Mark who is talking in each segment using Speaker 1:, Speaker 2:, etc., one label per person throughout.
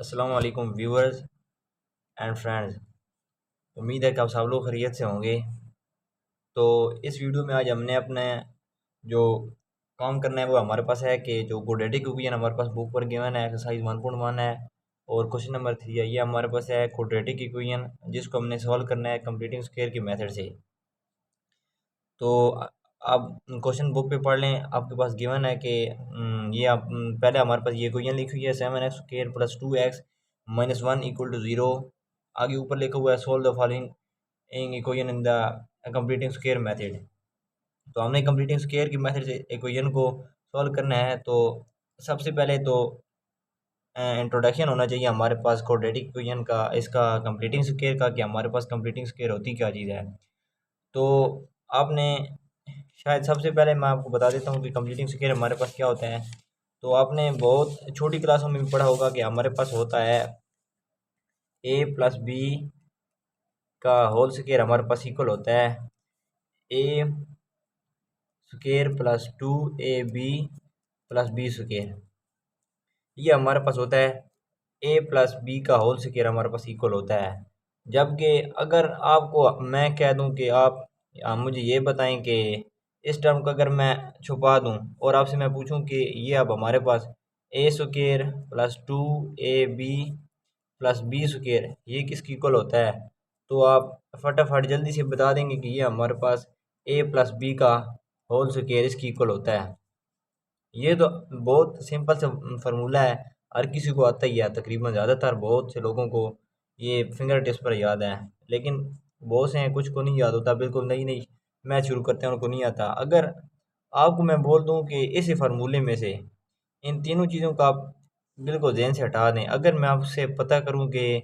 Speaker 1: अस्सलाम वालेकुम viewers and friends. उम्मीद है कि आप सब लोग खैरियत से होंगे। तो इस वीडियो में आज हमने अपने जो काम करना है वो हमारे पास है कि जो क्वाड्रेटिक इक्वेशन हमारे पास बुक पर गिवन है, एक्सरसाइज 1.1 है और क्वेश्चन नंबर 3 है। ये हमारे पास है क्वाड्रेटिक इक्वेशन जिसको हमने सॉल्व करना है कंप्लीटिंग स्क्वायर की मेथड से। तो आप क्वेश्चन बुक पे पढ़ लें, आपके पास गिवन है कि ये आप पहले हमारे पास ये इक्वेशन लिखी हुई है 7x² + 2x - 1 = 0। आगे ऊपर लिखा हुआ है solve the following equation in the completing square method. तो हमने कंप्लीटिंग स्क्वायर की मेथड से इक्वेशन को सॉल्व करना है। तो सबसे पहले तो इंट्रोडक्शन होना चाहिए हमारे पास क्वाड्रेटिक इक्वेशन का, इसका कंप्लीटिंग स्क्वायर का, कि हमारे पास कंप्लीटिंग स्क्वायर होती क्या चीज़ है। तो आपने शायद सबसे पहले मैं आपको बता देता हूँ कि कंप्लीटिंग स्क्वायर हमारे पास क्या होता है। तो आपने बहुत छोटी क्लासों में भी पढ़ा होगा कि हमारे पास होता है a + b का होल स्क्वायर हमारे पास इक्वल होता है a² + 2ab + b²। ये हमारे पास होता है a + b का होल स्क्वायर हमारे पास इक्वल होता है। जबकि अगर आपको मैं कह दूं कि आप मुझे ये बताएं कि इस टर्म को अगर मैं छुपा दूं और आपसे मैं पूछूं कि ये अब हमारे पास a² + 2ab + b² ये किसकी इक्वल होता है, तो आप फटाफट जल्दी से बता देंगे कि ये हमारे पास a + b का होल स्क्वायर इसकी इक्वल होता है। ये तो बहुत सिंपल सा फार्मूला है, हर किसी को आता ही है, तकरीबन ज़्यादातर बहुत से लोगों को ये फिंगर टिप्स पर याद है। लेकिन बहुत से हैं कुछ को नहीं याद होता, बिल्कुल नई नई मैथ शुरू करते हैं उनको नहीं आता। अगर आपको मैं बोल दूं कि इस फार्मूले में से इन तीनों चीज़ों का आप बिल्कुल जहन से हटा दें, अगर मैं आपसे पता करूं कि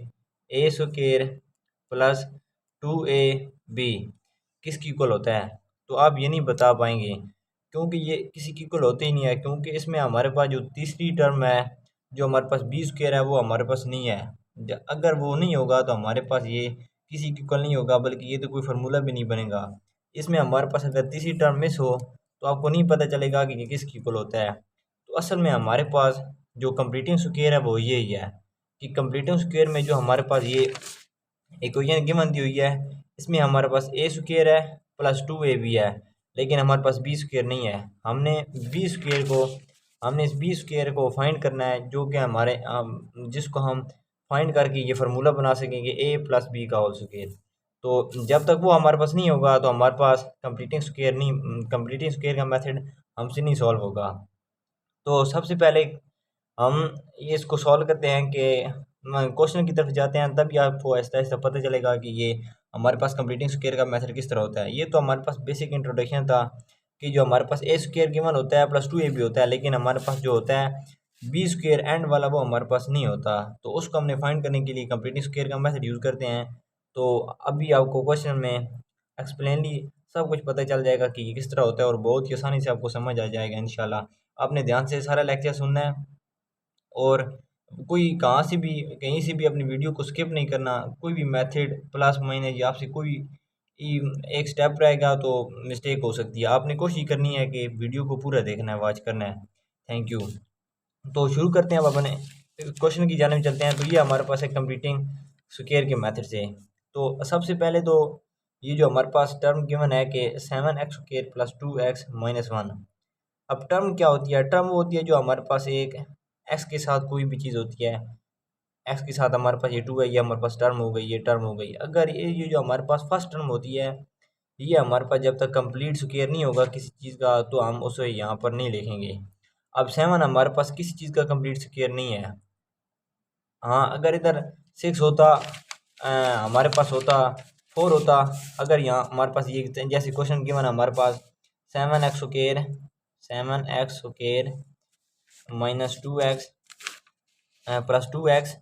Speaker 1: a² + 2ab किसकी इक्वल होता है, तो आप ये नहीं बता पाएंगे, क्योंकि ये किसी की इक्वल होते ही नहीं है। क्योंकि इसमें हमारे पास जो तीसरी टर्म है, जो हमारे पास b² है, वो हमारे पास नहीं है। अगर वो नहीं होगा तो हमारे पास ये किसी की इक्वल नहीं होगा, बल्कि ये तो कोई फार्मूला भी नहीं बनेगा। इसमें हमारे पास अगर तीसरी टर्म मिस हो तो आपको नहीं पता चलेगा कि ये किसकी इक्वल होता है। तो असल में हमारे पास जो कंप्लीटिंग स्क्वायर है वो यही है कि कंप्लीटिंग स्क्वायर में जो हमारे पास ये इक्वेशन गिवन दी हुई है, इसमें हमारे पास a² है + 2ab है, लेकिन हमारे पास b² नहीं है। हमने इस b² को फाइंड करना है, जो कि हमारे जिसको हम फाइंड करके ये फार्मूला बना सकेंगे a + b का होल स्क्वायर। तो जब तक वो हमारे पास नहीं होगा तो हमारे पास कंप्लीटिंग स्क्वायर का मेथड हमसे नहीं सॉल्व होगा। तो सबसे पहले हम ये इसको सॉल्व करते हैं कि क्वेश्चन की तरफ जाते हैं, तब आपको आहिस्ता आहिस्ता पता चलेगा कि ये हमारे पास कंप्लीटिंग स्क्वायर का मेथड किस तरह होता है। ये तो हमारे पास बेसिक इंट्रोडक्शन था कि जो हमारे पास a² गिवन होता है + 2ab होता है, लेकिन हमारे पास जो होता है b² एंड वाला वो हमारे पास नहीं होता। तो उसको हमने फाइंड करने के लिए कंप्लीटिंग स्क्वायर का मेथड यूज़ करते हैं। तो अभी आपको क्वेश्चन में एक्सप्लेनली सब कुछ पता चल जाएगा कि ये किस तरह होता है और बहुत ही आसानी से आपको समझ आ जाएगा इंशाल्लाह। आपने ध्यान से सारा लेक्चर सुनना है और कोई कहीं से भी अपनी वीडियो को स्किप नहीं करना। कोई भी मेथड प्लस माइनस या आपसे कोई एक स्टेप रहेगा तो मिस्टेक हो सकती है। आपने कोशिश करनी है कि वीडियो को पूरा देखना है, वॉच करना है। Thank you. तो शुरू करते हैं, अब अपने क्वेश्चन की जानिब चलते हैं। तो ये हमारे पास है कंप्लीटिंग स्क्वायर के मेथड से। तो सबसे पहले तो ये जो हमारे पास टर्म गिवन है कि 7x² + 2x - 1। अब टर्म क्या होती है? टर्म वो होती है जो हमारे पास एक एक्स के साथ कोई भी चीज़ होती है। एक्स के साथ हमारे पास ये 2 है, ये हमारे पास टर्म हो गई, ये टर्म हो गई। अगर ये जो हमारे पास फर्स्ट टर्म होती है, ये हमारे पास जब तक कंप्लीट स्क्वायर नहीं होगा किसी चीज़ का तो हम उसे यहाँ पर नहीं लिखेंगे। अब 7 हमारे पास किसी चीज़ का कंप्लीट स्क्वायर नहीं है। हाँ, अगर इधर 6 होता, हमारे पास होता 4 होता। अगर यहाँ हमारे पास ये जैसे क्वेश्चन गिवन है हमारे पास 7x² - 2x +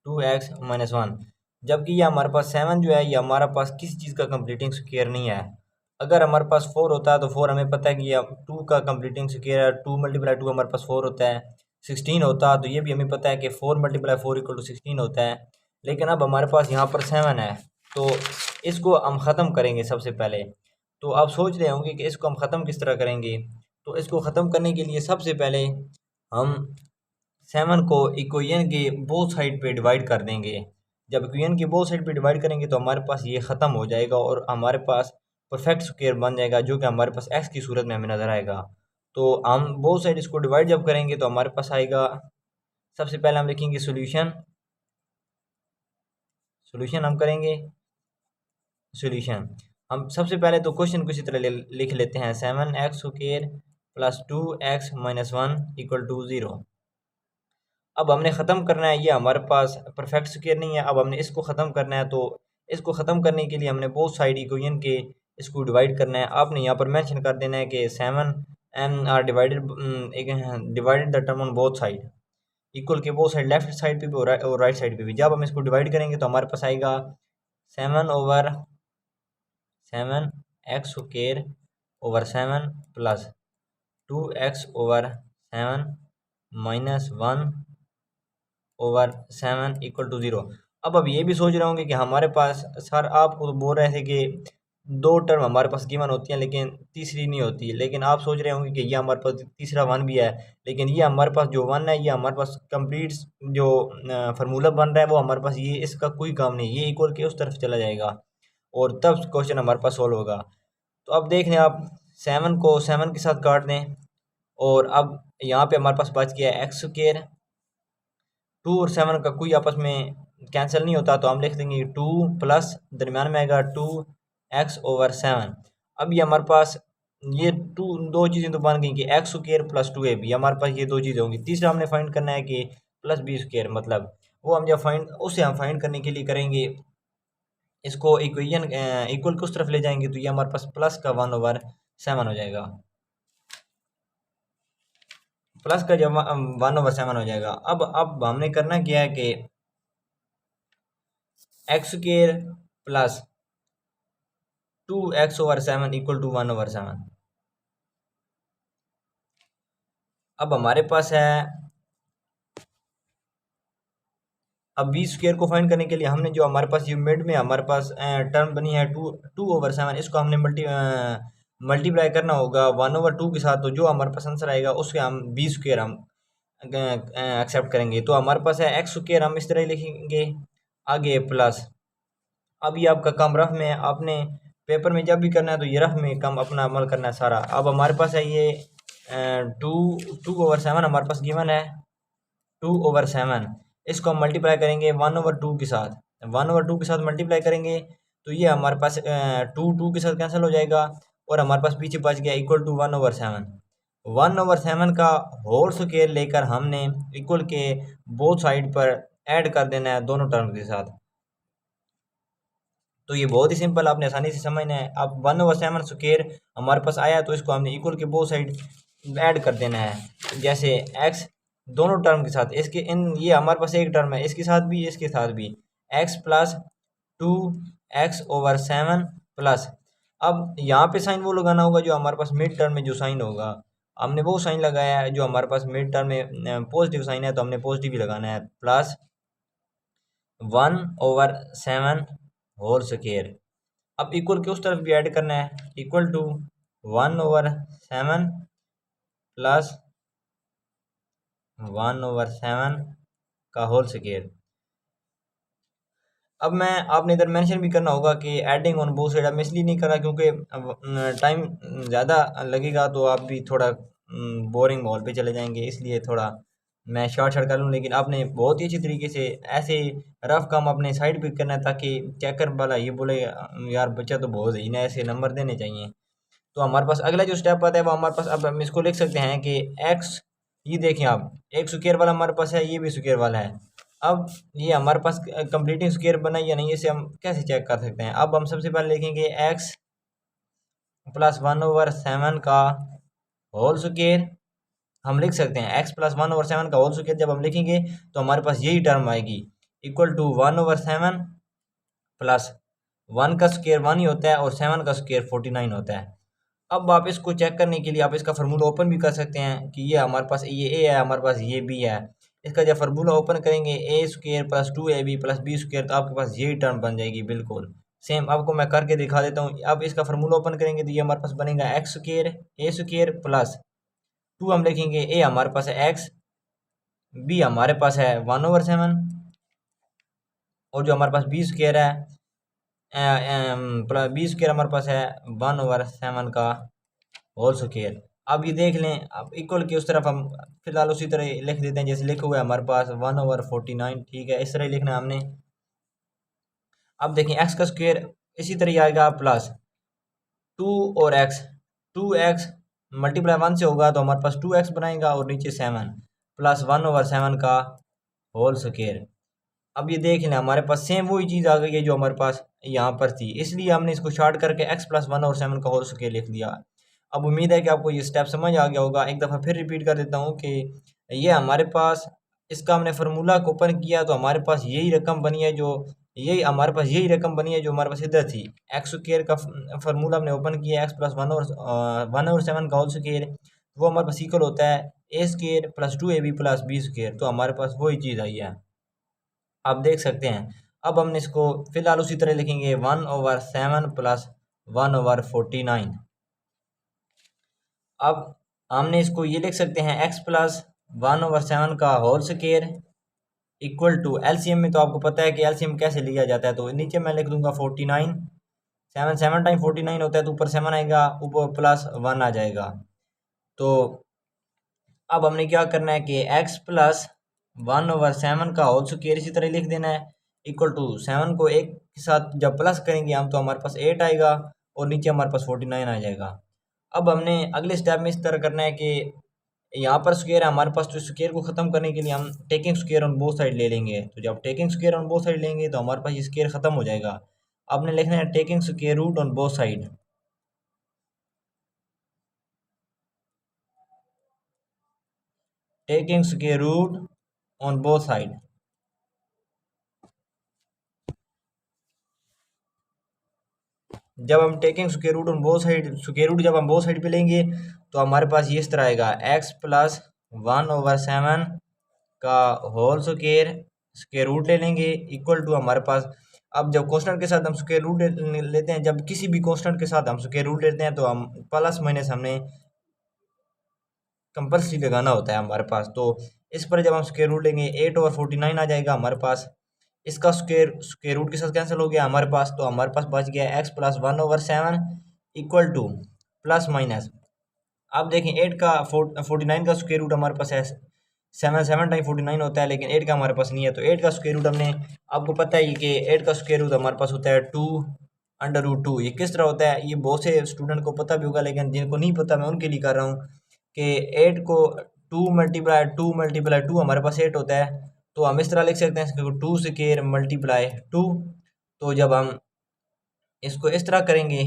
Speaker 1: 2x - 1। जबकि ये हमारे पास 7 जो है ये हमारा पास किसी चीज़ का कंप्लीटिंग स्क्वायर नहीं है। अगर हमारे पास 4 होता है तो 4 हमें पता है कि ये 2 का कंप्लीटिंग स्क्वायर है, 2 × 2 हमारे पास 4 होता है। 16 होता तो ये भी हमें पता है कि 4 × 4 = 16 होता है। लेकिन अब हमारे पास यहाँ पर 7 है, तो इसको हम ख़त्म करेंगे सबसे पहले। तो आप सोच रहे होंगे कि इसको हम ख़त्म किस तरह करेंगे। तो इसको ख़त्म करने के लिए सबसे पहले हम 7 को इक्वेशन के बोथ साइड पे डिवाइड कर देंगे। जब इक्वेशन की बोथ साइड पे डिवाइड करेंगे तो हमारे पास ये ख़त्म हो जाएगा और हमारे पास परफेक्ट स्क्वायर बन जाएगा, जो कि हमारे पास एक्स की सूरत में हमें नज़र आएगा। तो हम बोथ साइड इसको डिवाइड जब करेंगे तो हमारे पास आएगा, सबसे पहले हम लिखेंगे सोल्यूशन। सोल्यूशन हम करेंगे, सोल्यूशन हम सबसे पहले तो क्वेश्चन को इसी तरह लिख लेते हैं, 7x² plus 2x minus 1 equal to 0। अब हमने ख़त्म करना है, ये हमारे पास परफेक्ट स्क्वायर नहीं है, अब हमने इसको ख़त्म करना है। तो इसको ख़त्म करने के लिए हमने बोथ साइड इक्वेशन के इसको डिवाइड करना है। आपने यहाँ पर मेंशन कर देना है कि 7 are divided the term on both side, equal के बोथ साइड, लेफ्ट साइड पे भी और राइट साइड पे भी। जब हम इसको डिवाइड करेंगे तो हमारे पास आएगा 7/7 plus 2x/7 minus 1/7 equal to 0। अब ये भी सोच रहे होंगे कि हमारे पास, सर आप खुद बोल रहे थे कि दो टर्म हमारे पास गिवन होती हैं लेकिन तीसरी नहीं होती, लेकिन आप सोच रहे होंगे कि ये हमारे पास तीसरा वन भी है, लेकिन ये हमारे पास जो वन है ये हमारे पास कंप्लीट जो फार्मूला बन रहा है वो हमारे पास, ये इसका कोई काम नहीं, ये इक्वल के उस तरफ चला जाएगा और तब क्वेश्चन हमारे पास सोल्व होगा। तो अब देख लें आप, 7 को 7 के साथ काट दें और अब यहाँ पे हमारे पास बच गया x²। 2 और 7 का कोई आपस में कैंसिल नहीं होता, तो हम लिख देंगे 2 प्लस दरमियान में आएगा 2x/7। अब ये हमारे पास ये दो चीज़ें तो बन गई कि x² प्लस 2ab, हमारे पास ये दो चीज़ें होंगी। तीसरा हमने फाइंड करना है कि प्लस b², मतलब वो हम जब फाइंड करने के लिए करेंगे, इसको इक्वेशन इक्वल को उस तरफ ले जाएंगे तो ये हमारे पास प्लस का 1/7 हो जाएगा, प्लस का जब 1/7 हो जाएगा। अब हमने करना क्या है कि x² plus 2x/7 equal to 1/7। अब हमारे पास है, अब b² को फाइंड करने के लिए हमने जो हमारे पास ये मिड में हमारे पास टर्म बनी है 2/7, इसको हमने मल्टीप्लाई करना होगा 1/2 के साथ। तो जो हमारे पास आंसर आएगा उसके हम b² हम एक्सेप्ट करेंगे। तो हमारे पास है x² हम इस तरह ही लिखेंगे आगे प्लस। अब ये आपका काम रफ में है, आपने पेपर में जब भी करना है तो ये रफ में काम अपना अमल करना है सारा। अब हमारे पास है ये 2/7 हमारे पास गिवन है, 2/7 इसको हम मल्टीप्लाई करेंगे 1/2 के साथ, 1/2 के साथ मल्टीप्लाई करेंगे तो ये हमारे पास 2 के साथ कैंसिल हो जाएगा और हमारे पास पीछे बच गया इक्वल टू 1/7। 1/7 का होल स्क्वायर लेकर हमने इक्वल के बोथ साइड पर ऐड कर देना है दोनों टर्म के साथ। तो ये बहुत ही सिंपल, आपने आसानी से समझना है। अब 1/7 स्क्वायर हमारे पास आया तो इसको हमने इक्वल के बोथ साइड ऐड कर देना है, जैसे x दोनों टर्म के साथ, इसके इन ये हमारे पास एक टर्म है, इसके साथ भी इसके साथ भी x प्लस 2x/7 प्लस। अब यहाँ पे साइन वो लगाना होगा जो हमारे पास मिड टर्म में जो साइन होगा, हमने वो साइन लगाया है जो हमारे पास मिड टर्म में पॉजिटिव साइन है तो हमने पॉजिटिव ही लगाना है, प्लस 1/7 होल स्क्वायर। अब इक्वल के उस तरफ भी ऐड करना है, इक्वल टू 1/7 प्लस 1/7 का होल स्क्वायर। अब मैं आपने इधर मेंशन भी करना होगा कि एडिंग ऑन बोथ साइड। अब इसलिए नहीं करा क्योंकि टाइम ज़्यादा लगेगा तो आप भी थोड़ा बोरिंग माहौल पे चले जाएंगे, इसलिए थोड़ा मैं शॉर्ट शॉर्ट कर लूँ। लेकिन आपने बहुत ही अच्छी तरीके से ऐसे रफ काम अपने साइड पे करना है ताकि चेकर वाला ये बोले यार बच्चा तो बहुत ही ना, ऐसे नंबर देने चाहिए। तो हमारे पास अगला जो स्टेप आता है वो हमारे पास, अब हम इसको लिख सकते हैं कि एक्स, ये देखें आप, एक स्क्वायर वाला हमारे पास है, ये भी स्क्वायर वाला है। अब ये हमारे पास कंप्लीटिंग स्क्वायर बना या नहीं, इसे हम कैसे चेक कर सकते हैं। अब हम सबसे पहले लिखेंगे एक्स प्लस 1/7 का होल स्क्वायर। हम लिख सकते हैं एक्स प्लस 1/7 का होल स्क्वायर, जब हम लिखेंगे तो हमारे पास यही टर्म आएगी इक्वल टू 1/7 प्लस 1 का स्क्वायर 1 ही होता है और 7 का स्क्वायर 49 होता है। अब आप इसको चेक करने के लिए आप इसका फार्मूला ओपन भी कर सकते हैं कि ये हमारे पास ये ए है, हमारे पास ये बी है। इसका जब फार्मूला ओपन करेंगे a² plus 2ab plus b² तो आपके पास यही टर्म बन जाएगी बिल्कुल सेम। आपको मैं करके दिखा देता हूँ। अब इसका फार्मूला ओपन करेंगे तो ये हमारे पास बनेगा x² a² प्लस 2 हम लिखेंगे, a हमारे पास है x बी हमारे पास है 1/7, और जो हमारे पास बी स्क्र है बी स्क्र हमारे पास है 1/7 का होल स्क्र। अब ये देख लें, अब इक्वल की उस तरफ हम फिलहाल उसी तरह लिख देते हैं जैसे लिखा हुआ है हमारे पास 1/49, ठीक है, इस तरह ही लिखना है हमने। अब देखें एक्स का स्क्वायर इसी तरह आएगा प्लस 2 और एक्स, 2x मल्टीप्लाई 1 से होगा तो हमारे पास 2x बनाएगा और नीचे 7 प्लस 1/7 का होल स्क्वायर। अब ये देख लें हमारे पास सेम वही चीज़ आ गई है जो हमारे पास यहाँ पर थी, इसलिए हमने इसको शॉर्ट करके x प्लस 1/7 का होल स्क्वायर लिख दिया। अब उम्मीद है कि आपको ये स्टेप समझ आ गया होगा। एक दफ़ा फिर रिपीट कर देता हूँ कि ये हमारे पास इसका हमने फार्मूला को ओपन किया तो हमारे पास यही रकम बनी है, जो यही हमारे पास यही रकम बनी है जो हमारे पास इधर थी। एक्स स्क्वायर का फार्मूला हमने ओपन किया, एक्स प्लस 1/7 का होल स्क्वायर, वो हमारे पास इक्वल होता है a square plus 2ab plus b square. तो हमारे पास वही चीज़ आई है, आप देख सकते हैं। अब हमने इसको फिलहाल उसी तरह लिखेंगे 1/7 प्लस 1/49। अब हमने इसको ये लिख सकते हैं x प्लस 1/7 का whole square equal to LCM में, तो आपको पता है कि एलसीएम कैसे लिया जाता है, तो नीचे मैं लिख दूंगा 49, 7 टाइम 49 होता है तो ऊपर 7 आएगा, ऊपर प्लस 1 आ जाएगा। तो अब हमने क्या करना है कि x प्लस 1/7 का होल स्क्वायर इसी तरह लिख देना है इक्वल टू 7 को एक के साथ जब प्लस करेंगे हम तो हमारे पास 8 आएगा और नीचे हमारे पास 49 आ जाएगा। अब हमने अगले स्टेप में इस तरह करना है कि यहाँ पर स्क्वायर है हमारे पास, तो स्क्वायर को ख़त्म करने के लिए हम taking square on both side ले लेंगे। तो जब taking square on both side लेंगे तो हमारे पास ये स्क्वायर ख़त्म हो जाएगा। आपने लिखना है taking square root on both side, taking square root on both side. जब हम taking square root on both side, square root जब हम बोथ साइड पे लेंगे तो हमारे पास ये इस तरह आएगा x प्लस 1/7 का होल स्क्वायर, स्क्वायर रूट ले लेंगे इक्वल टू हमारे पास। अब जब कांस्टेंट के साथ हम स्क्वायर रूट लेते हैं, जब किसी भी कांस्टेंट के साथ हम स्क्वायर रूट लेते हैं तो हम प्लस माइनस हमने कंपल्सरी लगाना होता है हमारे पास। तो इस पर जब हम स्क्वायर रूट लेंगे 8/49 आ जाएगा हमारे पास। इसका स्क्वायर स्क्वायर रूट के साथ कैंसिल हो गया हमारे पास, तो हमारे पास बच गया x plus 1/7 equal to plus minus. अब देखें 8 का 49 का स्क्वायर रूट हमारे पास है 7 टाइम 49 होता है, लेकिन 8 का हमारे पास नहीं है। तो 8 का स्क्वायर रूट हमने, आपको पता है कि 8 का स्क्वायर रूट हमारे पास होता है 2/√2। ये किस तरह होता है ये बहुत से स्टूडेंट को पता भी होगा, लेकिन जिनको नहीं पता मैं उनके लिए कर रहा हूँ कि 8 को 2 × 2 हमारे पास 8 होता है। तो हम इस तरह लिख सकते हैं इसको 2 स्क्वायर मल्टीप्लाई 2। तो जब हम इसको इस तरह करेंगे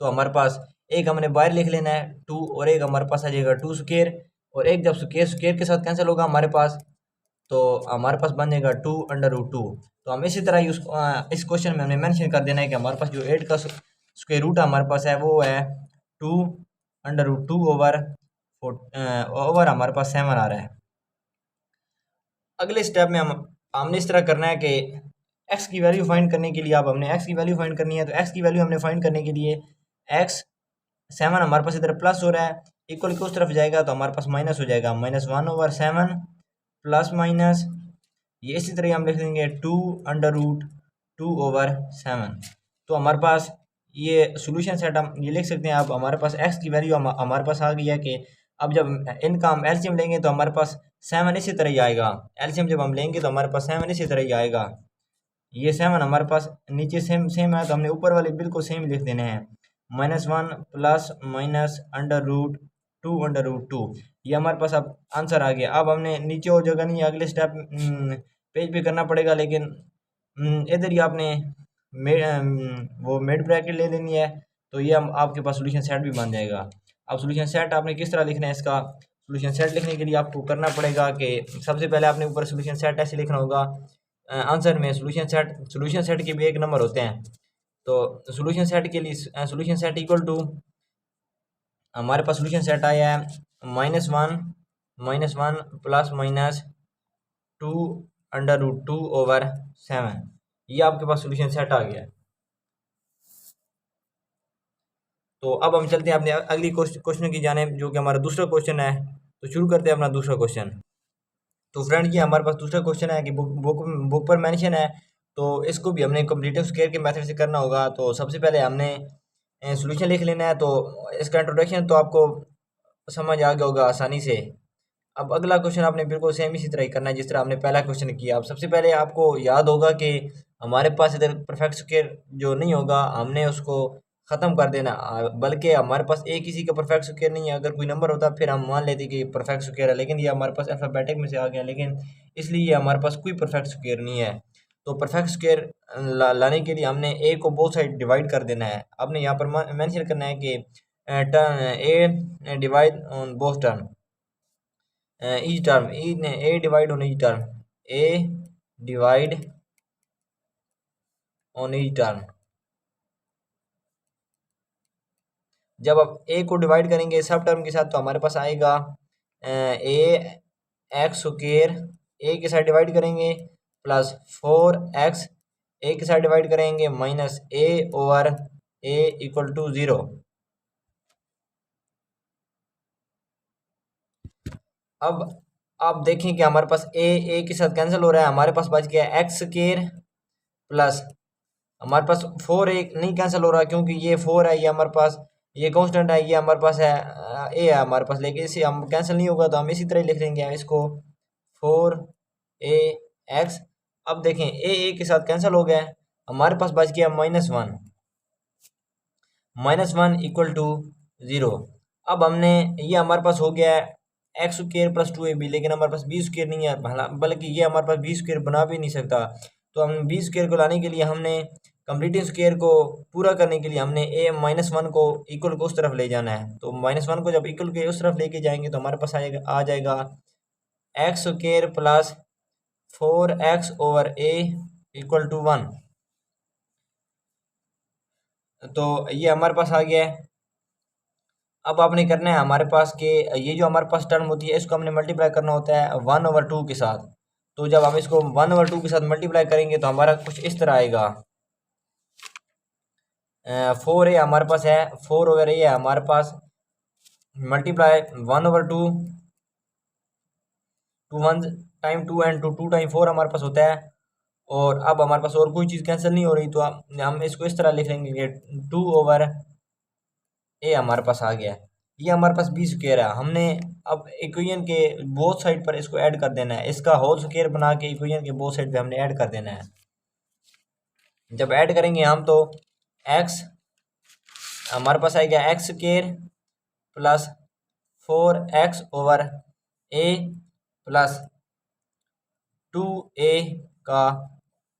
Speaker 1: तो हमारे पास एक हमने बाहर लिख लेना है 2 और एक हमारे पास आ जाएगा 2 स्क्वायर, और एक जब स्क्वायर स्क्वायर के साथ कैंसिल होगा हमारे पास तो हमारे पास बन जाएगा 2/√2। तो हम इसी तरह इस क्वेश्चन में हमने मेंशन कर देना है कि हमारे पास जो 8 का स्क्वायर रूट हमारे पास है वो है 2/√2 ओवर हमारे पास 7 आ रहा है। अगले स्टेप में हमने इस तरह करना है कि x की वैल्यू फाइंड करने के लिए, अब हमने x की वैल्यू फाइंड करनी है, तो x की वैल्यू हमने फाइंड करने के लिए x 7 हमारे पास इधर प्लस हो रहा है, इक्वल की उस तरफ जाएगा तो हमारे पास माइनस हो जाएगा, -1/7 प्लस माइनस ये इसी तरह हम लिख देंगे 2/√2/7। तो हमारे पास ये सोल्यूशन सेट हम ये लिख सकते हैं। अब हमारे पास x की वैल्यू हमारे पास आ गई है कि अब जब इनका हम एलसीएम लेंगे तो हमारे पास 7 इसी तरह ही आएगा। एलसीएम जब हम लेंगे तो हमारे पास 7 इसी तरह ही आएगा। ये 7 हमारे पास नीचे सेम सेम है तो हमने ऊपर वाले बिल्कुल सेम लिख देने हैं, -1 प्लस माइनस √2/√2। ये हमारे पास अब आंसर आ गया। अब हमने नीचे और जगह नहीं, अगले स्टेप पेज पे करना पड़ेगा, लेकिन इधर ही आपने वो मिड ब्रैकेट ले लेनी है, तो ये हम आपके पास सोल्यूशन सेट भी बन जाएगा। अब सोल्यूशन सेट आपने किस तरह लिखना है, इसका सोल्यूशन सेट लिखने के लिए आपको करना पड़ेगा कि सबसे पहले आपने ऊपर सोल्यूशन सेट ऐसे लिखना होगा, आंसर में सोल्यूशन सेट के भी एक नंबर होते हैं। तो सोल्यूशन सेट के लिए सोल्यूशन सेट इक्वल टू हमारे पास सोल्यूशन सेट आया है -1 प्लस माइनस 2/√2/7। ये आपके पास सोल्यूशन सेट आ गया है। तो अब हम चलते हैं अपने अगली क्वेश्चन की जाने, जो कि हमारा दूसरा क्वेश्चन है। तो शुरू करते हैं अपना दूसरा क्वेश्चन। तो फ्रेंड, ये हमारे पास दूसरा क्वेश्चन है कि बुक बुक बुक पर मेंशन है, तो इसको भी हमने कंप्लीटिव स्क्वायर के मेथड से करना होगा। तो सबसे पहले हमने सॉल्यूशन लिख लेना है। तो इसका इंट्रोडक्शन तो आपको समझ आ गया होगा आसानी से। अब अगला क्वेश्चन आपने बिल्कुल सेम इसी तरह ही करना है जिस तरह हमने पहला क्वेश्चन किया। अब सबसे पहले आपको याद होगा कि हमारे पास इधर परफेक्ट स्क्वायर जो नहीं होगा हमने उसको ख़त्म कर देना। बल्कि हमारे पास एक किसी का परफेक्ट स्क्वायर नहीं है। अगर कोई नंबर होता फिर हम मान लेते कि परफेक्ट स्क्वायर है, लेकिन ये हमारे पास अल्फ़ाबेटिक में से आ गया, लेकिन इसलिए ये हमारे पास कोई परफेक्ट स्क्वायर नहीं है। तो परफेक्ट स्क्वायर लाने के लिए हमने ए को बोथ साइड डिवाइड कर देना है। आपने यहाँ पर मेंशन करना है कि term A divide on both term, each term, a divide on each term, a divide on each term। जब आप a को डिवाइड करेंगे सब टर्म के साथ तो हमारे पास आएगा ए एक्स स्क्वेयर, ए के साथ डिवाइड करेंगे प्लस 4x, ए के साथ डिवाइड करेंगे minus a over a equal to 0। अब आप देखें कि हमारे पास ए के साथ कैंसिल हो रहा है, हमारे पास बच गया एक्स स्क्वेयर प्लस हमारे पास 4 एक नहीं कैंसिल हो रहा क्योंकि ये 4 है, ये हमारे पास ये कांस्टेंट है, ये हमारे पास है ए है हमारे पास, लेकिन इसे हम कैंसिल नहीं होगा तो हम इसी तरह ही लिख देंगे इसको 4 a x। अब देखें ए के साथ कैंसिल हो गया, हमारे पास बच गया -1, -1 इक्वल टू 0। अब हमने ये हमारे पास हो गया एक्स स्क्र प्लस 2ab, लेकिन हमारे पास बी स्क्र नहीं है, बल्कि ये हमारे पास बी स्क्र बना भी नहीं सकता। तो हम बी स्क्र को लाने के लिए हमने कंप्लीटिंग स्क्वायर को पूरा करने के लिए हमने ए -1 को इक्वल को उस तरफ ले जाना है। तो -1 को जब इक्वल के उस तरफ लेके जाएंगे तो हमारे पास आ जाएगा x square plus 4x over a equal to 1। तो ये हमारे पास आ गया है। अब आपने करना है हमारे पास के ये जो हमारे पास टर्म होती है इसको हमने मल्टीप्लाई करना होता है 1/2 के साथ। तो जब हम इसको 1/2 के साथ मल्टीप्लाई करेंगे तो हमारा कुछ इस तरह आएगा। 4a हमारे पास है, 4/a है हमारे पास, मल्टीप्लाई 1/2, 2 1 टाइम 2 एंड 2 टाइम 4 हमारे पास होता है। और अब हमारे पास और कोई चीज़ कैंसिल नहीं हो रही, तो हम इसको इस तरह लिख लेंगे कि 2/a हमारे पास आ गया। ये हमारे पास बी स्क्वायर है। हमने अब इक्वेशन के बोथ साइड पर इसको ऐड कर देना है, इसका होल स्क्वायर बना के इक्वेशन के बोथ साइड पे हमने ऐड कर देना है। जब ऐड करेंगे हम तो एक्स हमारे पास आएगा x square plus 4x over a plus 2a का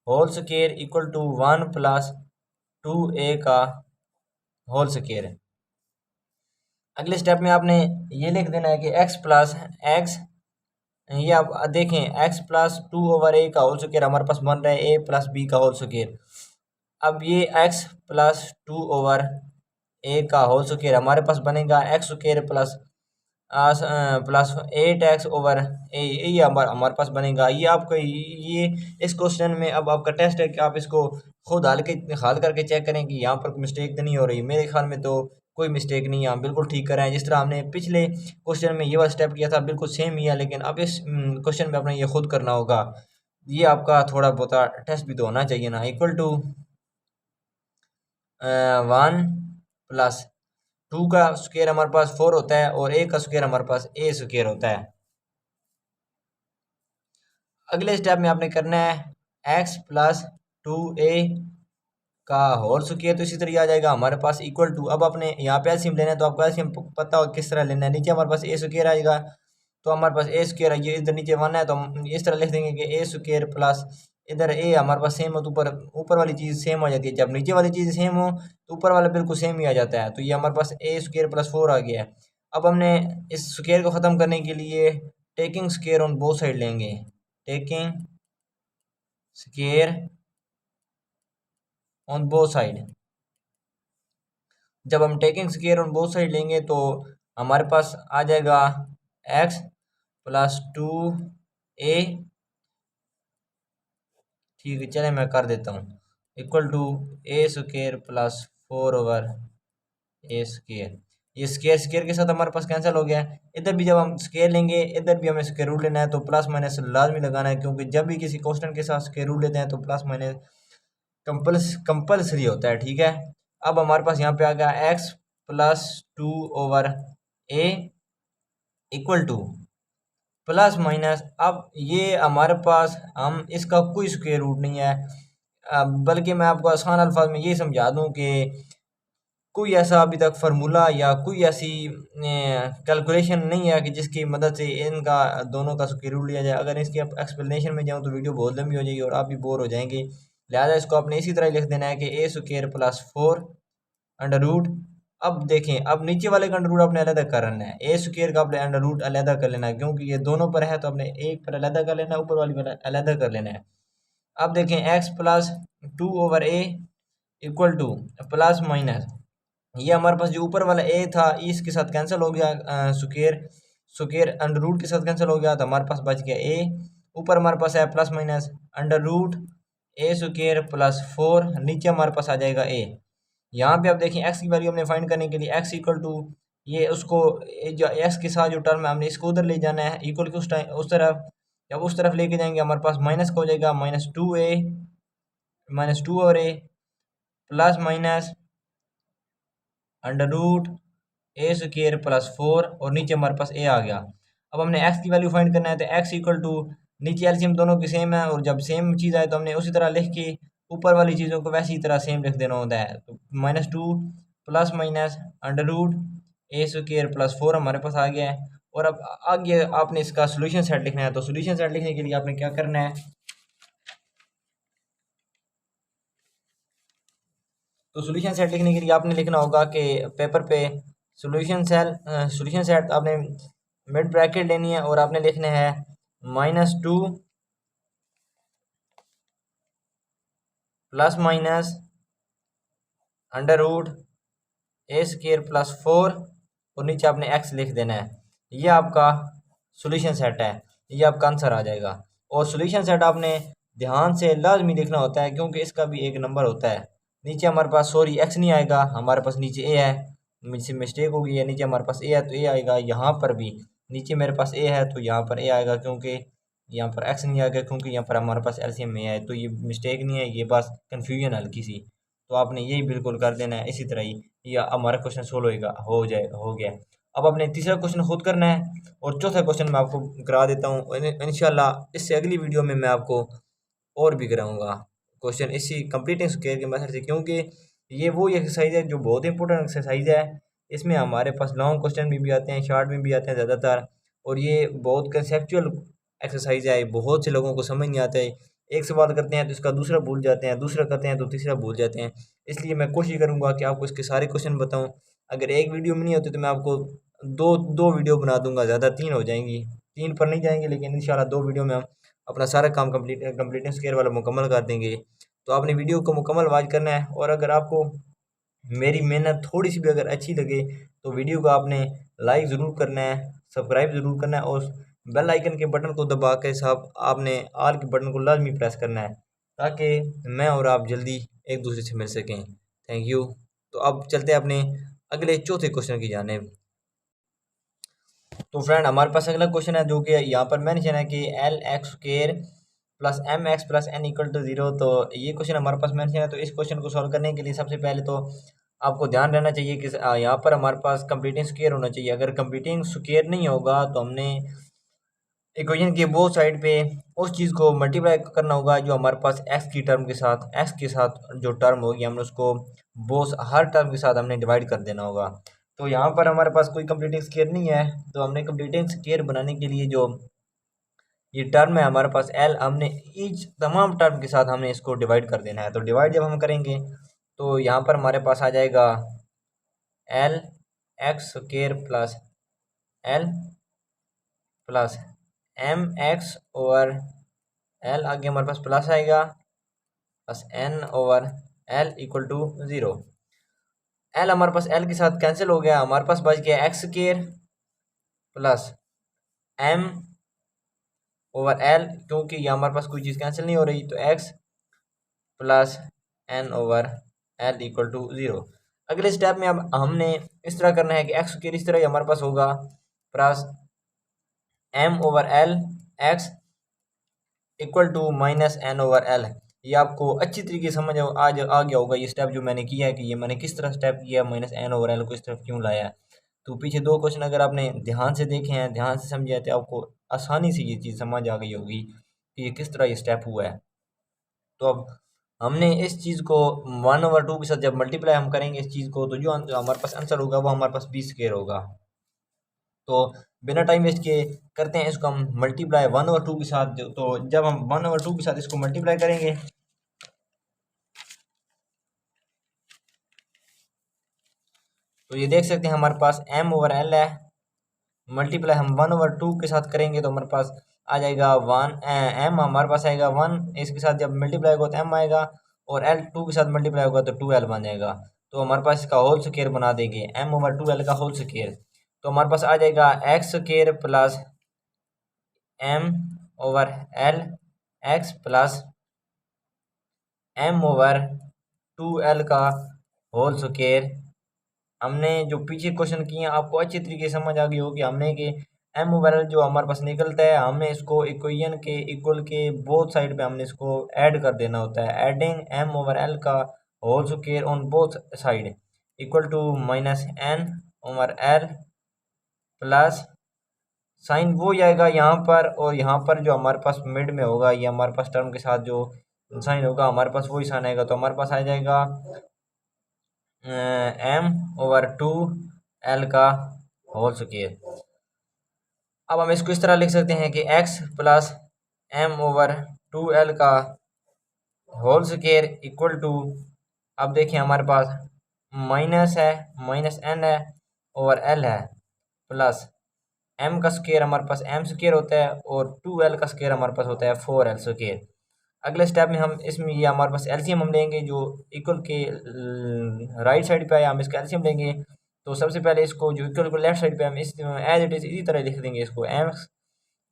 Speaker 1: होल स्क्वायर इक्वल टू 1 प्लस 2a का होल स्क्वायर। अगले स्टेप में आपने ये लिख देना है कि x प्लस एक्स, ये आप देखें x प्लस 2/a का होल स्क्वायर हमारे पास बन रहा है a प्लस b का होल स्क्वायर। अब ये x प्लस 2/a का होल स्क्वायर हमारे पास बनेगा x square plus plus 8x over a, ये हमारे पास बनेगा। ये आपको ये इस क्वेश्चन में अब आपका टेस्ट है कि आप इसको खुद हल करके चेक करें कि यहाँ पर मिस्टेक तो नहीं हो रही। मेरे ख्याल में तो कोई मिस्टेक नहीं है, हम बिल्कुल ठीक कर रहे हैं। जिस तरह हमने पिछले क्वेश्चन में ये वाला स्टेप किया था बिल्कुल सेम ही है, लेकिन अब इस क्वेश्चन में अपने ये खुद करना होगा। ये आपका थोड़ा बहुत टेस्ट भी तो होना चाहिए ना। इक्वल टू 1 प्लस 2 का स्क्वायर हमारे पास 4 होता है और ए का स्क्वायर हमारे पास ए स्क्वायर होता है। अगले स्टेप में आपने करना है एक्स प्लस 2a का होल स्क्वायर, तो इसी तरह आ जाएगा हमारे पास इक्वल टू। अब आपने यहाँ पे एलसीएम लेना है तो आपको एलसीएम पता हो किस तरह लेना है। नीचे हमारे पास ए स्क्वायर आएगा, तो हमारे पास ए स्क्वायर है, ये इधर नीचे 1 है तो हम इस तरह लिख देंगे कि ए स्क्वायर प्लस इधर ए हमारे पास सेम हो तो ऊपर वाली चीज़ सेम हो जाती है। जब नीचे वाली चीज़ सेम हो तो ऊपर वाला बिल्कुल सेम ही आ जाता है। तो ये हमारे पास ए स्क्वायर प्लस 4 आ गया है। अब हमने इस स्क्वायर को ख़त्म करने के लिए taking square on both side लेंगे, taking square on both side. जब हम taking square on both side लेंगे तो हमारे पास आ जाएगा एक्स प्लस 2a, ठीक है चले मैं कर देता हूँ, equal to a square plus 4/a square. ये स्केयर स्केयर के साथ हमारे पास कैंसिल हो गया। इधर भी जब हम स्केयर लेंगे इधर भी हमें स्केयर रूट लेना है, तो प्लस माइनस लाजमी लगाना है, क्योंकि जब भी किसी कांस्टेंट के साथ स्केयर रूट लेते हैं तो प्लस माइनस कंपल्सरी होता है। ठीक है, अब हमारे पास यहाँ पे आ गया x plus 2/a equal to plus minus. अब ये हमारे पास हम इसका कोई स्क्वायर रूट नहीं है, बल्कि मैं आपको आसान अल्फाज में ये समझा दूं कि कोई ऐसा अभी तक फार्मूला या कोई ऐसी कैलकुलेशन नहीं है कि जिसकी मदद से इनका दोनों का स्क्वायर रूट लिया जाए। अगर इसकी एक्सप्लेनेशन में जाऊँ तो वीडियो बहुत लंबी हो जाएगी और आप भी बोर हो जाएंगे, लिहाजा इसको आपने इसी तरह लिख देना है कि ए स्क्वायर प्लस 4 अंडर रूट। अब देखें, अब नीचे वाले का अंडर रूट आपने अलग कर लेना है, ए स्क्वायर का आपने अंडर रूट अलग कर लेना है, क्योंकि ये दोनों पर है तो आपने एक पर अलग कर लेना है, ऊपर वाली पर अलग कर लेना है। अब देखें x plus 2/a equal to plus minus, ये हमारे पास जो ऊपर वाला ए था इसके साथ कैंसिल हो गया, स्क्वायर स्क्वायर अंडर रूट के साथ कैंसिल हो गया, तो हमारे पास बच गया ए। ऊपर हमारे पास है plus minus under root a square plus 4, नीचे हमारे पास आ जाएगा ए। यहाँ पे आप देखें एक्स की वैल्यू हमने फाइंड करने के लिए एक्स इक्वल टू ये उसको जो एक्स के साथ जो टर्म है हमने इसको उधर ले जाना है, इक्वल के उस टाइम उस तरफ, जब उस तरफ लेके जाएंगे हमारे पास माइनस का हो जाएगा -2a plus minus under root a square plus 4 और नीचे हमारे पास ए आ गया। अब हमने एक्स की वैल्यू फाइंड करना है, तो एक्स इक्वल टू नीचे एलसीएम दोनों की सेम है, और जब सेम चीज़ आए तो हमने उसी तरह लिख के ऊपर वाली चीज़ों को वैसी तरह सेम लिख देना होता है। तो -2 plus minus under root a square plus 4 हमारे पास आ गया है। और अब आगे आपने इसका सोल्यूशन सेट लिखना है, तो सोल्यूशन सेट लिखने के लिए आपने क्या करना है, तो सोल्यूशन सेट लिखने के लिए आपने लिखना होगा कि पेपर पे सोल्यूशन सेट आपने मिड ब्रैकेट लेनी है और आपने लिखना है -2 plus minus under root a square plus 4 और नीचे आपने एक्स लिख देना है। ये आपका सोल्यूशन सेट है, ये आपका आंसर आ जाएगा। और सोल्यूशन सेट आपने ध्यान से लाजमी लिखना होता है, क्योंकि इसका भी एक नंबर होता है। नीचे हमारे पास सॉरी एक्स नहीं आएगा, हमारे पास नीचे ए है, मुझसे मिस्टेक हो गई है, नीचे हमारे पास ए है तो ए आएगा। यहाँ पर भी नीचे मेरे पास ए है तो यहाँ पर ए आएगा, क्योंकि यहाँ पर एक्स नहीं आएगा, क्योंकि यहाँ पर हमारे पास एलसीएम में है। तो ये मिस्टेक नहीं है, ये बस कन्फ्यूजन हल्की सी, तो आपने यही बिल्कुल कर देना है इसी तरह ही, या हमारा क्वेश्चन सोल्व होएगा, हो गया। अब आपने तीसरा क्वेश्चन खुद करना है और चौथा क्वेश्चन मैं आपको करा देता हूँ इंशाल्लाह। इससे अगली वीडियो में मैं आपको और भी कराऊंगा क्वेश्चन इसी कंप्लीटिंग स्क्वायर के मेथड से, क्योंकि ये वो एक्सरसाइज है जो बहुत इंपॉर्टेंट एक्सरसाइज है। इसमें हमारे पास लॉन्ग क्वेश्चन भी आते हैं, शॉर्ट में भी आते हैं ज़्यादातर, और ये बहुत कंसेप्चुअल एक्सरसाइज है, बहुत से लोगों को समझ नहीं आता है। एक सवाल करते हैं तो इसका दूसरा भूल जाते हैं, दूसरा करते हैं तो तीसरा भूल जाते हैं। इसलिए मैं कोशिश करूँगा कि आपको इसके सारे क्वेश्चन बताऊँ। अगर एक वीडियो में नहीं होती तो मैं आपको दो दो वीडियो बना दूंगा, ज़्यादा 3 हो जाएंगी, 3 पर नहीं जाएंगे, लेकिन इंशाल्लाह 2 वीडियो में हम अपना सारा काम कंप्लीटेंस स्क्वायर वाला मुकम्मल कर देंगे। तो आपने वीडियो को मुकम्मल वॉच करना है, और अगर आपको मेरी मेहनत थोड़ी सी भी अगर अच्छी लगे तो वीडियो को आपने लाइक ज़रूर करना है, सब्सक्राइब ज़रूर करना है, और बेल आइकन के बटन को दबा के साहब आपने ऑल के बटन को लाजमी प्रेस करना है, ताकि मैं और आप जल्दी एक दूसरे से मिल सकें। Thank you. तो अब चलते हैं अपने अगले चौथे क्वेश्चन की जानिब। तो फ्रेंड हमारे पास अगला क्वेश्चन है, जो कि यहाँ पर मेंशन है कि l x square plus m x plus n equal to 0। तो ये क्वेश्चन हमारे पास मेंशन है। तो इस क्वेश्चन को सॉल्व करने के लिए सबसे पहले तो आपको ध्यान रहना चाहिए कि यहाँ पर हमारे पास कंप्लीटिंग स्क्वायर होना चाहिए। अगर कंप्लीटिंग स्क्वायर नहीं होगा तो हमने इक्वेशन के बोथ साइड पे उस चीज़ को मल्टीप्लाई करना होगा जो हमारे पास एक्स के साथ जो टर्म होगी, हमने उसको बोथ हर टर्म के साथ हमने डिवाइड कर देना होगा। तो यहाँ पर हमारे पास कोई कंप्लीटिंग स्क्वायर नहीं है, तो हमने कंप्लीटिंग स्क्वायर बनाने के लिए जो ये टर्म है हमारे पास एल, हमने ईच तमाम टर्म के साथ हमने इसको डिवाइड कर देना है। तो डिवाइड जब हम करेंगे तो यहाँ पर हमारे पास आ जाएगा l x square plus l plus m x over l, आगे हमारे पास प्लस आएगा, plus n over l equal to 0। L हमारे पास एल के साथ कैंसिल हो गया, हमारे पास बच गया x square plus m over l, क्योंकि ये हमारे पास कोई चीज़ कैंसिल नहीं हो रही, तो x plus n over l equal to 0। अगले स्टेप में अब हमने इस तरह करना है कि एक्स स्क्वायर इस तरह ही हमारे पास होगा plus m over l x equal to minus n over l. ये आपको अच्छी तरीके से समझ आज आ गया होगा ये स्टेप जो मैंने किया है कि ये मैंने किस तरह स्टेप किया, माइनस एन ओवर एल को इस तरफ क्यों लाया है। तो पीछे दो क्वेश्चन अगर आपने ध्यान से देखे हैं, ध्यान से समझे हैं, तो आपको आसानी से ये चीज़ समझ आ गई होगी कि ये किस तरह ये स्टेप हुआ है। तो अब हमने इस चीज़ को 1/2 के साथ जब मल्टीप्लाई हम करेंगे इस चीज़ को, तो जो हमारे पास आंसर होगा वो हमारे पास बी स्क्वायर होगा। तो बिना टाइम वेस्ट किए करते हैं इसको हम मल्टीप्लाई 1/2 के साथ। तो जब हम 1/2 के साथ इसको मल्टीप्लाई करेंगे तो ये देख सकते हैं हमारे पास m ओवर l है, मल्टीप्लाई हम 1/2 के साथ करेंगे तो हमारे पास आ जाएगा 1 m हमारे पास आएगा 1, इसके साथ जब मल्टीप्लाई होगा तो m आएगा, और l 2 के साथ मल्टीप्लाई होगा तो 2l बन जाएगा। तो हमारे पास इसका होल स्क्वायर बना देंगे m ओवर 2l का होल स्क्वायर। तो हमारे पास आ जाएगा x square plus m over l x plus m over 2l का होल स्क्वायर। हमने जो पीछे क्वेश्चन किए हैं आपको अच्छी तरीके से समझ आ गई होगी हमने कि एम ओवर एल जो हमारे पास निकलता है हमने इसको इक्वेशन के इक्वल के बोथ साइड पे हमने इसको ऐड कर देना होता है। एडिंग एम ओवर एल का whole square on both side equal to minus n over l plus sign वो आएगा यहाँ पर, और यहाँ पर जो हमारे पास मिड में होगा ये हमारे पास टर्म के साथ जो साइन होगा हमारे पास वही साइन आएगा। तो हमारे पास आ जाएगा m ओवर 2l का होल स्क्वायर। अब हम इसको इस तरह लिख सकते हैं कि x plus m over 2l का होल स्क्वायर इक्वल टू, अब देखिए हमारे पास माइनस है, माइनस n है ओवर l है, प्लस m का स्क्वायर हमारे पास m स्क्वायर होता है, और 2l का स्क्वायर हमारे पास होता है 4l स्क्वायर। अगले स्टेप में हम इसमें ये हमारे पास एलसीएम हम लेंगे जो इक्वल के राइट साइड पे है, हम इसका एलसीएम लेंगे। तो सबसे पहले इसको जो इक्वल को लेफ्ट साइड पे हम इस एज इट इज इसी तरह लिख देंगे इसको m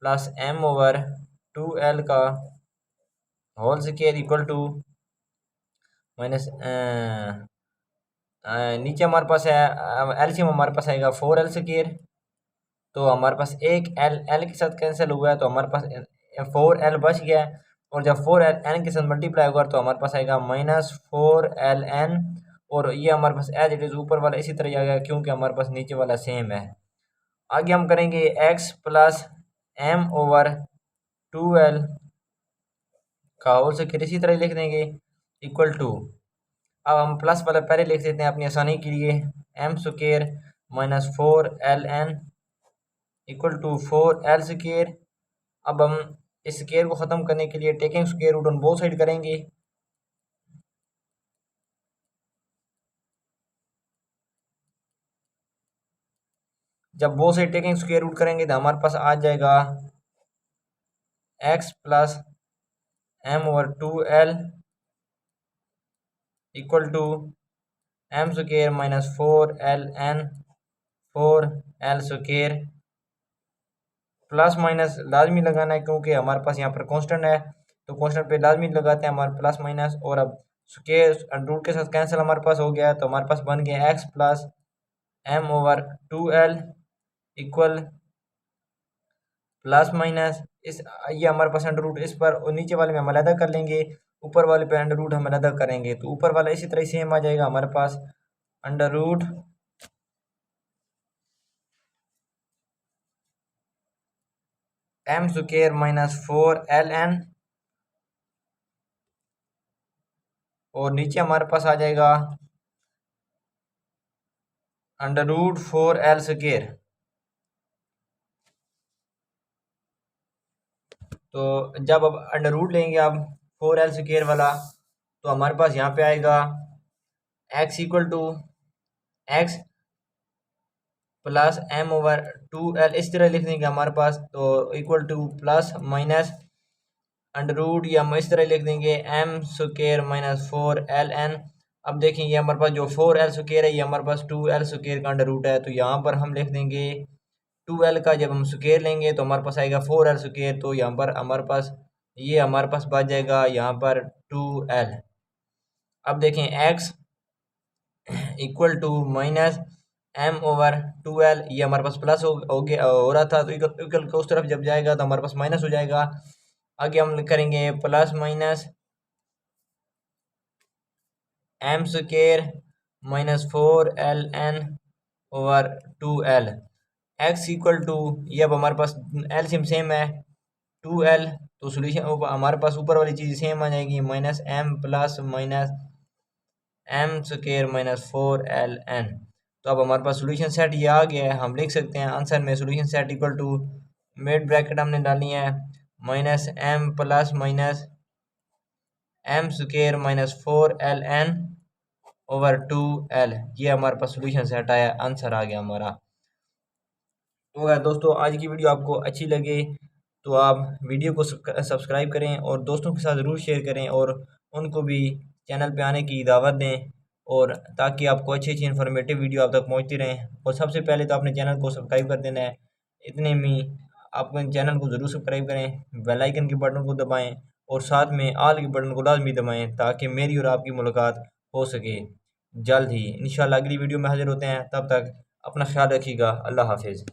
Speaker 1: plus m over 2l का whole square equal to minus नीचे हमारे पास है एलसीएम हमारे पास आएगा 4l स्क्वायर। तो हमारे पास एक l के साथ कैंसिल हुआ है तो हमारे पास 4l बच गया है, और जब 4n के साथ मल्टीप्लाई होगा तो हमारे पास आएगा -4ln, और ये हमारे पास एज इट इज ऊपर वाला इसी तरह आएगा क्योंकि हमारे पास नीचे वाला सेम है। आगे हम करेंगे x plus m over 2l का होल स्क्वायर इसी तरह लिख देंगे इक्वल टू, अब हम प्लस वाला पहले लिख देते हैं अपनी आसानी के लिए, m square minus 4ln equal to 4l square. अब हम इस स्क्वायर को ख़त्म करने के लिए taking square root on both side करेंगे। जब both side taking square root करेंगे तो हमारे पास आ जाएगा x plus m over 2l equal to m square minus 4ln 4l square. Plus minus लाजमी लगाना है क्योंकि हमारे पास यहाँ पर कांस्टेंट है, तो कांस्टेंट पे लाजमी लगाते हैं हमारे प्लस माइनस, और अब स्क्वायर रूट के साथ कैंसिल हमारे पास हो गया, तो हमारे पास बन गया x plus m over 2l equal plus minus इस ये हमारे पास अंडर रूट इस पर, और नीचे वाले में हम अलग कर लेंगे, ऊपर वाले पे अंडर रूट हम अलग करेंगे, तो ऊपर वाला इसी तरह सेम आ जाएगा हमारे पास under root m square minus 4ln, और नीचे हमारे पास आ जाएगा अंडर रूट 4l स्क्वायर। तो जब अब अंडर रूट लेंगे आप 4l स्क्वायर वाला, तो हमारे पास यहाँ पे आएगा x equal to x plus m over 2l इस तरह लिख देंगे हमारे पास, तो equal to plus minus under root या हम इस तरह लिख देंगे m स्क्वायर माइनस 4ln। अब देखें ये हमारे पास जो 4l स्क्वायर है ये हमारे पास 2l स्क्वायर का अंडर रूट है, तो यहाँ पर हम लिख देंगे 2l का जब हम स्क्वायर लेंगे तो हमारे पास आएगा 4l स्क्वायर, तो यहाँ पर हमारे पास ये हमारे पास बच जाएगा यहाँ पर 2l। अब देखें x equal to minus m/2l, ये हमारे पास प्लस हो गया हो रहा था, तो इक्वल को उस तरफ जब जाएगा तो हमारे पास माइनस हो जाएगा। आगे हम करेंगे plus minus m² -4ln/2l x equal to, ये अब हमारे पास एलसीएम सेम है 2l, तो सोल्यूशन हमारे पास ऊपर वाली चीज़ सेम आ जाएगी -m plus minus m² -4ln। तो अब हमारे पास सोल्यूशन सेट ये आ गया है, हम लिख सकते हैं आंसर में solution set equal to, mid bracket हमने डालनी है -m प्लस माइनस m²-4ln/2l, ये हमारे पास सोल्यूशन सेट आया, आंसर आ गया हमारा। तो अगर दोस्तों आज की वीडियो आपको अच्छी लगे तो आप वीडियो को सब्सक्राइब करें और दोस्तों के साथ ज़रूर शेयर करें और उनको भी चैनल पे आने की दावत दें, और ताकि आपको अच्छी अच्छी इन्फॉर्मेटिव वीडियो आप तक पहुंचती रहें। और सबसे पहले तो अपने चैनल को सब्सक्राइब कर देना है, इतने में आप अपने चैनल को ज़रूर सब्सक्राइब करें, बेल आइकन के बटन को दबाएं और साथ में ऑल के बटन को लाजमी दबाएं, ताकि मेरी और आपकी मुलाकात हो सके जल्द ही। इंशाल्लाह अगली वीडियो में हाजिर होते हैं, तब तक अपना ख्याल रखिएगा। अल्लाह हाफिज़।